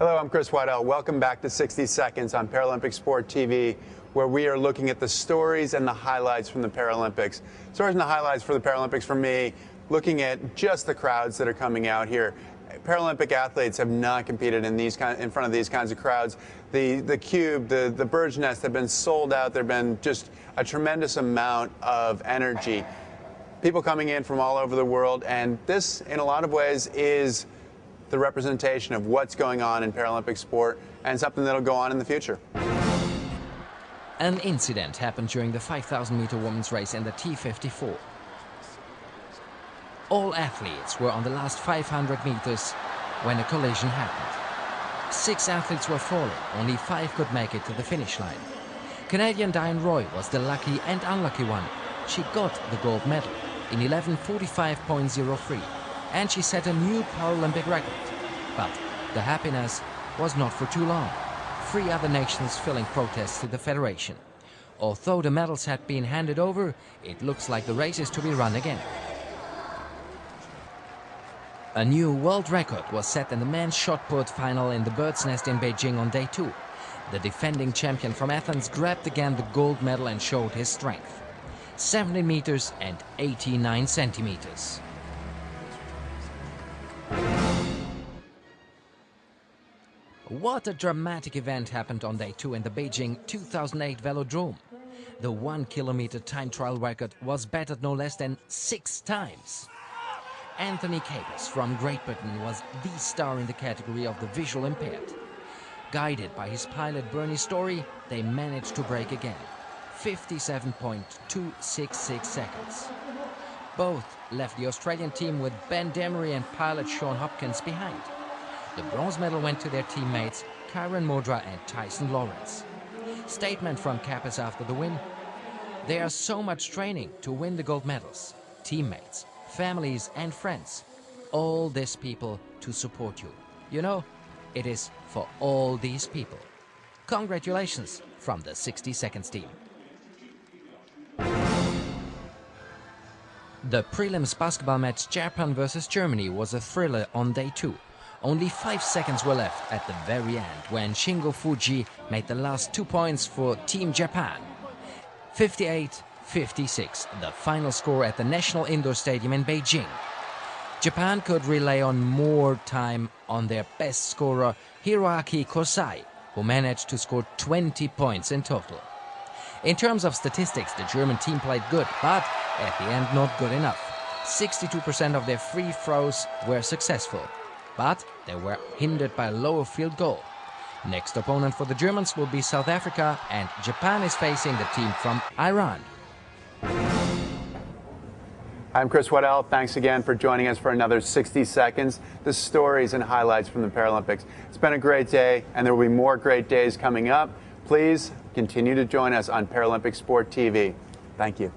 Hello, I'm Chris Waddell. Welcome back to 60 Seconds on Paralympic Sport TV, where we are looking at the stories and the highlights from the Paralympics. Stories and the highlights for the Paralympics for me, looking at just the crowds that are coming out here. Paralympic athletes have not competed in front of these kinds of crowds. The Cube, the Bird's Nest have been sold out. There have been just a tremendous amount of energy. People coming in from all over the world, and this, in a lot of ways, is the representation of what's going on in Paralympic sport and something that'll go on in the future. An incident happened during the 5,000-meter women's race in the T54. All athletes were on the last 500 meters when a collision happened. 6 athletes were falling, only 5 could make it to the finish line. Canadian Diane Roy was the lucky and unlucky one. She got the gold medal in 11:45.03. And she set a new Paralympic record. But the happiness was not for too long. 3 other nations filling protests to the Federation. Although the medals had been handed over, it looks like the race is to be run again. A new world record was set in the men's shot put final in the Bird's Nest in Beijing on day 2. The defending champion from Athens grabbed again the gold medal and showed his strength. 70 meters and 89 centimeters. What a dramatic event happened on day 2 in the Beijing 2008 Velodrome. The 1-kilometer time trial record was battered no less than 6 times. Anthony Capers from Great Britain was the star in the category of the visual impaired. Guided by his pilot Bernie Story, they managed to break again. 57.266 seconds. Both left the Australian team with Ben Demery and pilot Sean Hopkins behind. The bronze medal went to their teammates Kyron Modra and Tyson Lawrence. Statement from Capers after the win: "There is so much training to win the gold medals. Teammates, families and friends. All these people to support you. You know, it is for all these people." Congratulations from the 60 Seconds team. The prelims basketball match Japan versus Germany was a thriller on day 2. Only 5 seconds were left at the very end when Shingo Fuji made the last 2 points for Team Japan. 58-56, the final score at the National Indoor Stadium in Beijing. Japan could rely on more time on their best scorer Hiroaki Kosai, who managed to score 20 points in total. In terms of statistics, the German team played good, but at the end not good enough. 62% of their free throws were successful, but they were hindered by a lower field goal. Next opponent for the Germans will be South Africa, and Japan is facing the team from Iran. I'm Chris Waddell. Thanks again for joining us for another 60 Seconds, the stories and highlights from the Paralympics. It's been a great day, and there will be more great days coming up. Please continue to join us on Paralympic Sport TV. Thank you.